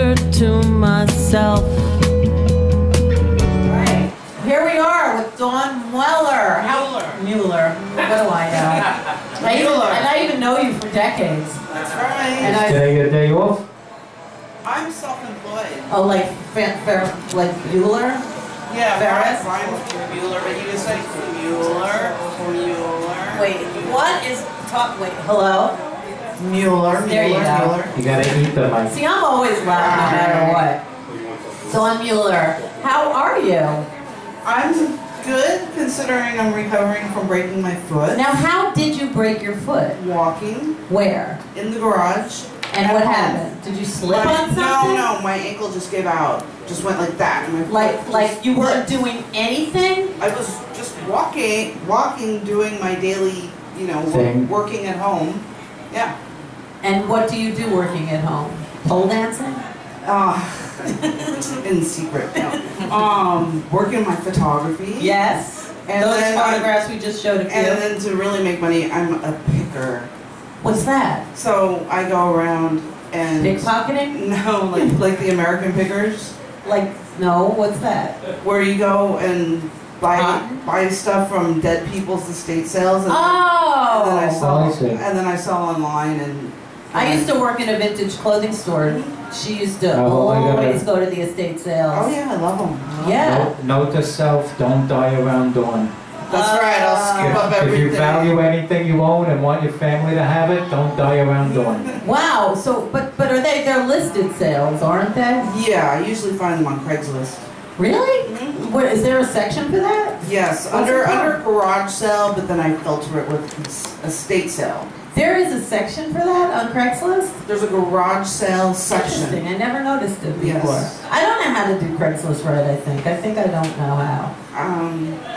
wonder to myself. Right. Here we are with Dawn Mueller. Mueller. What do I know? I even know you for decades. That's right. And Did I get a day off? I'm self-employed. oh, like Bueller? Yeah, Ferris? I'm Mueller, but you can say Mueller or Mueller. Wait, what is wait, hello? Mueller. There you go. Mueller. You gotta eat the mic. See, I'm always loud no matter what. Dawn Mueller, how are you? I'm good, considering I'm recovering from breaking my foot. Now, how did you break your foot? Walking Where? in the garage. And what happened? Did you slip on something? No, my ankle just gave out. Just went like that. And my foot Like you weren't doing anything? I was just walking, doing my daily, working at home. Yeah. And what do you do working at home? Pole dancing? In secret. No. Working my photography. Yes. And those then photographs we just showed a few. And then to really make money, I'm a picker. What's that? So I go around and pickpocketing? No, like the American pickers. No, what's that? Where you go and buy stuff from dead people's estate sales. And then I sell online and. I used to work in a vintage clothing store. She used to always go to the estate sales. Oh yeah, I love them. Yeah. Note to self: don't die around Dawn. That's right. I'll scoop up everything. If you value anything you own and want your family to have it, don't die around Dawn. Wow. So, but are they're listed sales, aren't they? Yeah, I usually find them on Craigslist. Really? Mm-hmm. Is there a section for that? Yes, under garage sale, but then I filter it with estate sale. There is a section for that on Craigslist? There's a garage sale section. Interesting. I never noticed it before. Yes. I don't know how to do Craigslist right, I think. I don't know how.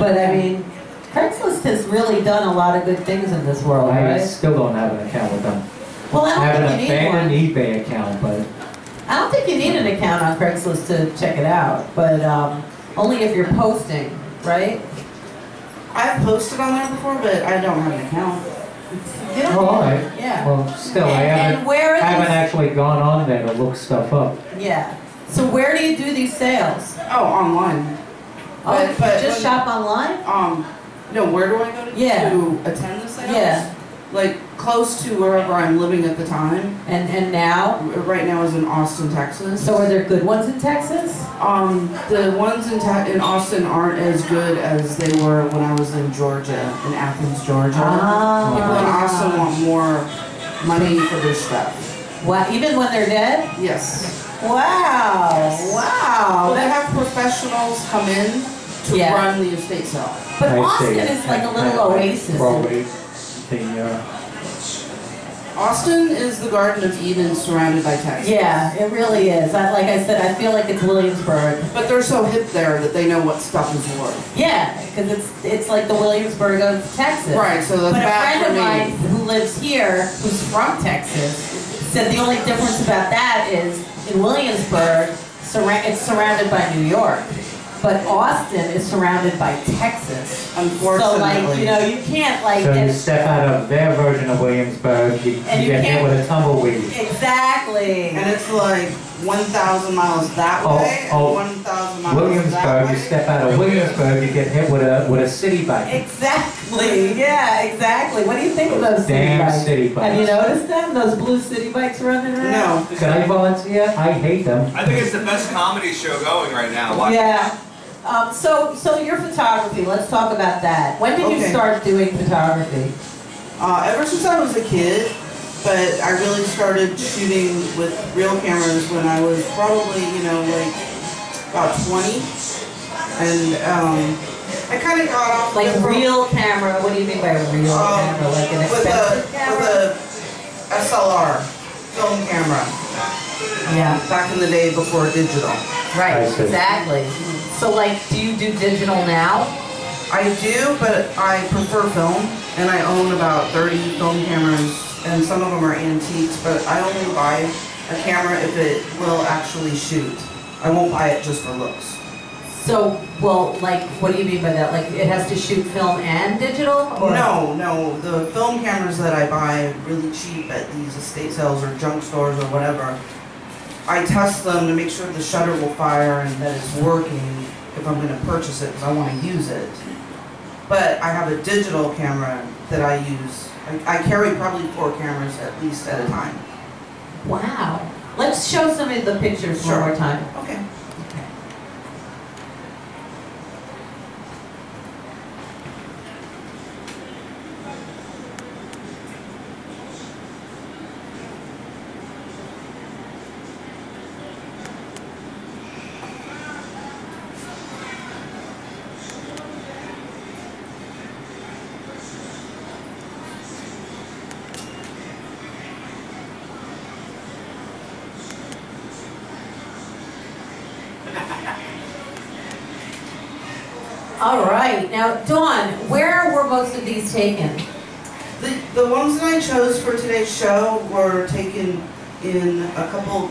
But I mean, Craigslist has really done a lot of good things in this world, right? I still don't have an account with them. Well, I have don't think you need one. I have an eBay account, but... I don't think you need an account on Craigslist to check it out, but only if you're posting, right? I've posted on there before, but I don't have an account. Oh, all right. Yeah. Well, still, I haven't actually gone on there to look stuff up. Yeah. So where do you do these sales? Oh, online. But just shop online? No, where do I go to attend the sales? Yeah. Like close to wherever I'm living at the time. And now? Right now is in Austin, Texas. So are there good ones in Texas? The ones in Austin aren't as good as they were when I was in Georgia, in Athens, Georgia. People in Austin want more money for their stuff. Wow, even when they're dead? Yes. Wow, yes. Wow. Well, they have professionals come in to run the estate sale. But Austin is like a little oasis. Austin is the Garden of Eden surrounded by Texas. Yeah, it really is. Like I said, I feel like it's Williamsburg. But they're so hip there that they know what stuff is worth. Yeah, because it's like the Williamsburg of Texas. Right, so that's bad for me. But a friend of mine who lives here, who's from Texas, said the only difference about that is in Williamsburg, it's surrounded by New York. But Austin is surrounded by Texas. Unfortunately. So, you can't, So you step out of their version of Williamsburg, you get hit with a tumbleweed. Exactly. And it's like 1,000 miles that way and 1,000 miles Williamsburg, that way. you step out of Williamsburg, you get hit with a city bike. Exactly. Yeah, exactly. What do you think of those city bikes? Have you noticed them? Those blue city bikes running around? No. Can I volunteer? I hate them. I think it's the best comedy show going right now. Watch. Yeah. So your photography, let's talk about that. When did you start doing photography? Ever since I was a kid, but I really started shooting with real cameras when I was probably, about 20. And I kind of got off like real camera. What do you mean by real camera? Like an expensive camera? With a SLR film camera. Yeah. Back in the day before digital. Right. Exactly. So, do you do digital now? I do, but I prefer film, and I own about 30 film cameras, and some of them are antiques, but I only buy a camera if it will actually shoot. I won't buy it just for looks. So, what do you mean by that? Like, it has to shoot film and digital? Or? No. The film cameras that I buy really cheap at these estate sales or junk stores or whatever, I test them to make sure the shutter will fire and that it's working if I'm going to purchase it because I want to use it. But I have a digital camera that I use. I carry probably 4 cameras at least at a time. Wow. Let's show some of the pictures one more time. Okay. All right. Now, Dawn, where were most of these taken? The ones that I chose for today's show were taken in a couple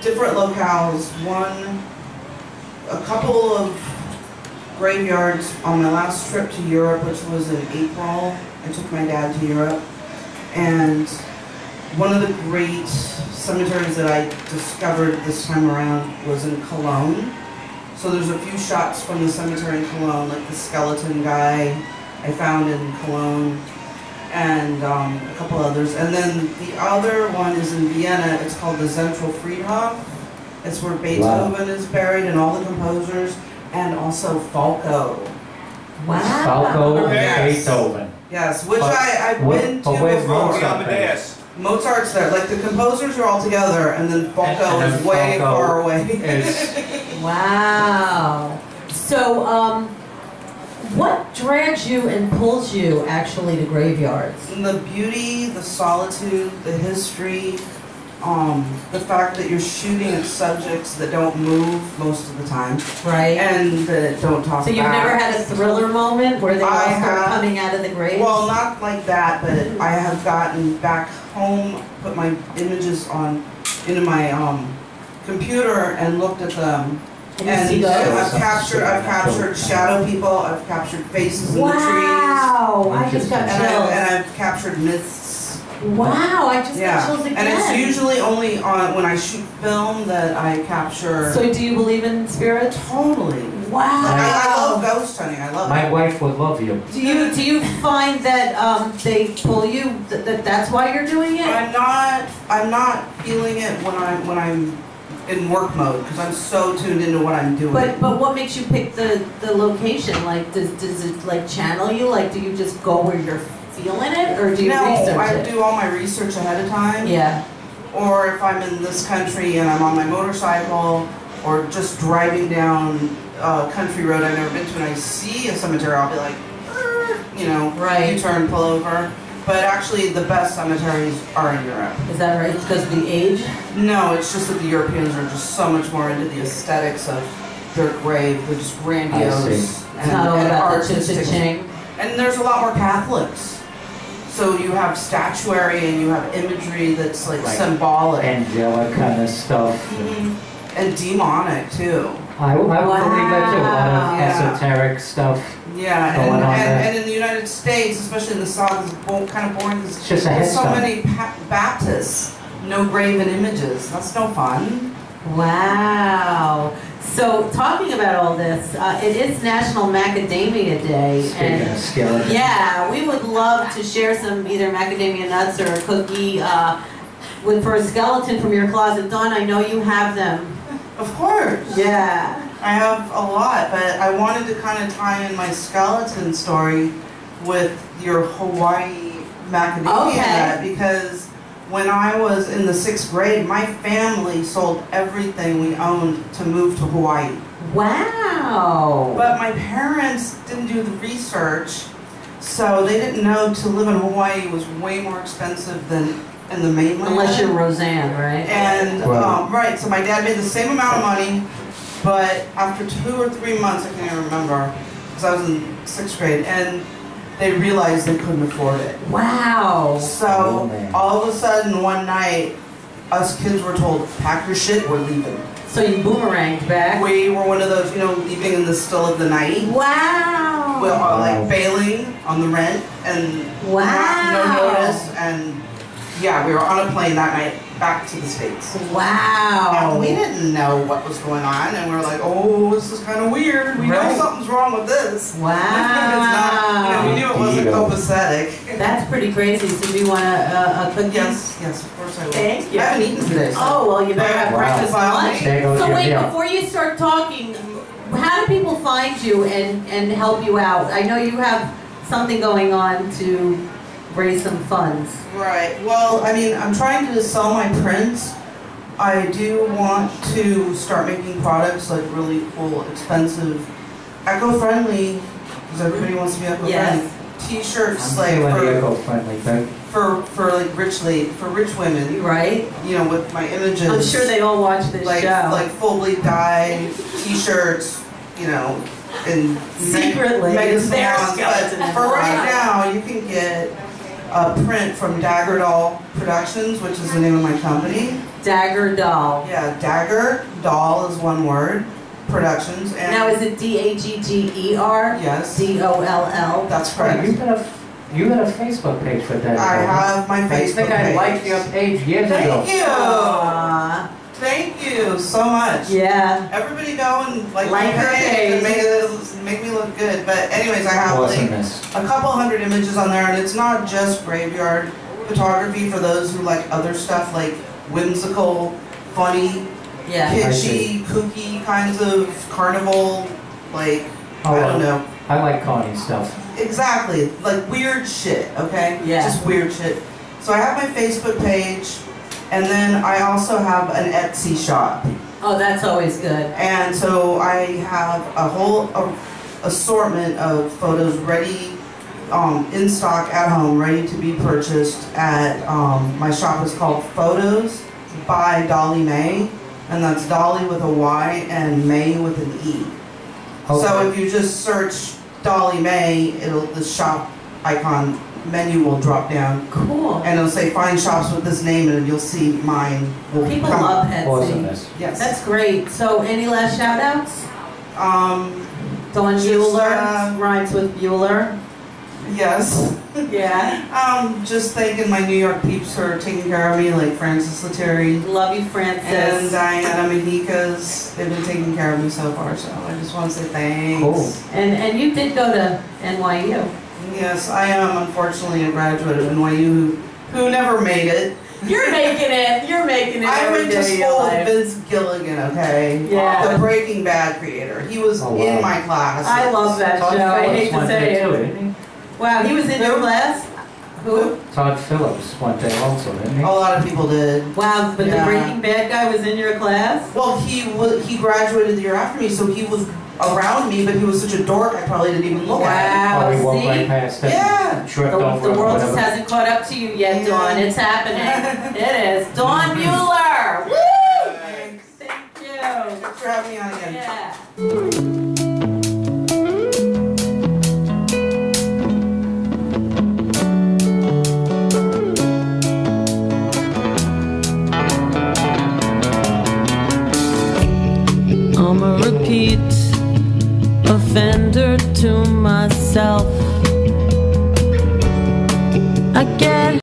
different locales. One, a couple of graveyards on my last trip to Europe, which was in April. I took my dad to Europe. And one of the great cemeteries that I discovered this time around was in Cologne. So there's a few shots from the cemetery in Cologne, like the skeleton guy I found in Cologne, and a couple others. And then the other one is in Vienna. It's called the Zentral Friedhof. It's where Beethoven is buried and all the composers, and also Falco. Wow. Falco and Yes. Beethoven. Yes, which I've been to where's before. Amadeus. Mozart's there. Like the composers are all together, and then Falco And is way Falco far away. Wow. So, what drags you and pulls you actually to graveyards? And the beauty, the solitude, the history, the fact that you're shooting at subjects that don't move most of the time, Right. and that don't talk So you've back. never had a thriller moment where they all I start have. coming out of the grave? Well, not like that, but I have gotten back home, put my images into my computer and looked at them. And you see those? I've captured shadow people, I've captured faces in the trees. Wow! I just got And chills. I've captured myths. Wow! I just got Yeah, chills again. and it's usually only on when I shoot film that I capture. So do you believe in spirits? Totally. Wow! I love ghost hunting. I love My it. wife would love you. Do you find that they pull you? That's why you're doing it? I'm not feeling it when I'm in work mode because I'm so tuned into what I'm doing. But what makes you pick the location? Like does it like channel you? Like do you just go where you're feeling it, or do you research I it? do all my research ahead of time. Yeah. Or if I'm in this country and I'm on my motorcycle or just driving down a country road I've never been to and I see a cemetery, I'll be like, Right. U-turn, pull over. But actually, the best cemeteries are in Europe. Is that right? It's because of the age? No, it's just that the Europeans are just so much more into the aesthetics of their grave. They're just grandiose It's not all about the ching. And there's a lot more Catholics. So you have statuary and you have imagery that's like symbolic. Angelic kind of stuff. And demonic too. I would believe that too. A lot of Yeah. esoteric stuff. Yeah, going on there. and in the United States, especially in the South, it's kind of boring because It's just a there's so headstone. many Baptists, no graven images. That's no fun. Wow. So talking about all this, it is National Macadamia Day. Speaking of skeletons. Yeah, we would love to share some either macadamia nuts or a cookie for a skeleton from your closet. Dawn, I know you have them. Of course. Yeah. I have a lot, but I wanted to kind of tie in my skeleton story with your Hawaii macadamia nut because when I was in the 6th grade, my family sold everything we owned to move to Hawaii. Wow. But my parents didn't do the research, so they didn't know to live in Hawaii was way more expensive than in the mainland. Unless you're Roseanne, right? And, Right. so my dad made the same amount of money, but after 2 or 3 months, I can't even remember, because I was in 6th grade, and they realized they couldn't afford it. Wow. So, all of a sudden, one night, us kids were told, pack your shit, we're leaving. So you boomeranged back? We were one of those, leaving in the still of the night. Wow. We're like bailing on the rent, and Wow. no notice, and yeah, we were on a plane that night. back to the States. Wow. And we didn't know what was going on, and we were like, oh, this is kind of weird. We know something's wrong with this. Wow. It's not, we knew it wasn't copacetic. That's pretty crazy. So do you want a cookie? Yes, of course I will. Thank you. I haven't eaten today. So. Oh, well, you better have breakfast and lunch. So wait, meal. before you start talking, how do people find you and help you out? I know you have something going on to raise some funds. Right. Well, I mean, I'm trying to sell my prints. I do want to start making products like really cool, expensive, eco-friendly, because everybody wants to be eco-friendly. Yes. T-shirts I'm like eco-friendly, but for like rich women. Right. You know, with my images. I'm sure they all watch this like, show. Like fully dyed T-shirts, you know, and secretly. mega Their salons. skeleton But for right now, you can get a print from Dagger Doll Productions, which is the name of my company. Dagger Doll. Yeah, Dagger Doll is one word. Productions. And Now is it D-A-G-G-E-R? Yes. D-O-L-L? That's correct. You got a Facebook page for that. I have my Facebook page. I think I liked your page years ago. Thank you. Aww. Thank you so much. Yeah. Everybody go and like her page. And make me look good. But anyways, I have like a couple hundred images on there, and it's not just graveyard photography for those who like other stuff like whimsical, funny, kitschy, kooky kinds of carnival, like I don't know. I like carny stuff. Exactly, like weird shit. Okay, yeah, just weird shit. So I have my Facebook page. And then I also have an Etsy shop. Oh, that's always good. And so I have a whole assortment of photos ready, in stock at home, ready to be purchased at, my shop is called Photos by Dolly May. And that's Dolly with a Y and May with an E. Okay. So if you just search Dolly May, the shop icon menu will drop down. Cool. And it'll say find shops with this name, and you'll see mine. People love Etsy. Awesomeness. Yes. That's great. So any last shout outs? Dawn Mueller rhymes with Bueller. Yes. Yeah. Just thanking my New York peeps for taking care of me, like Francis Lettieri. Love you, Francis. And Diana Mejikas. They've been taking care of me so far, so I just want to say thanks. Cool. And you did go to NYU. Yes, I am unfortunately a graduate of NYU who never made it. You're making it. You're making it. I went to school with Vince Gilligan, okay? Yeah. The Breaking Bad creator. He was in my class. I love that show. I hate to say it. Wow, he was in your class? Who? Todd Phillips went there also, didn't he? A lot of people did. Wow, but the Breaking Bad guy was in your class? Well, he graduated the year after me, so he was around me, but he was such a dork I probably didn't even look at him. Wow, he walked right past him. Yeah. The world just hasn't caught up to you yet, Dawn. It's happening. It is. Dawn Mueller! Woo! Thanks. Thank you. Thanks for having me on again. Yeah. I'm a repeat offender to myself. I guess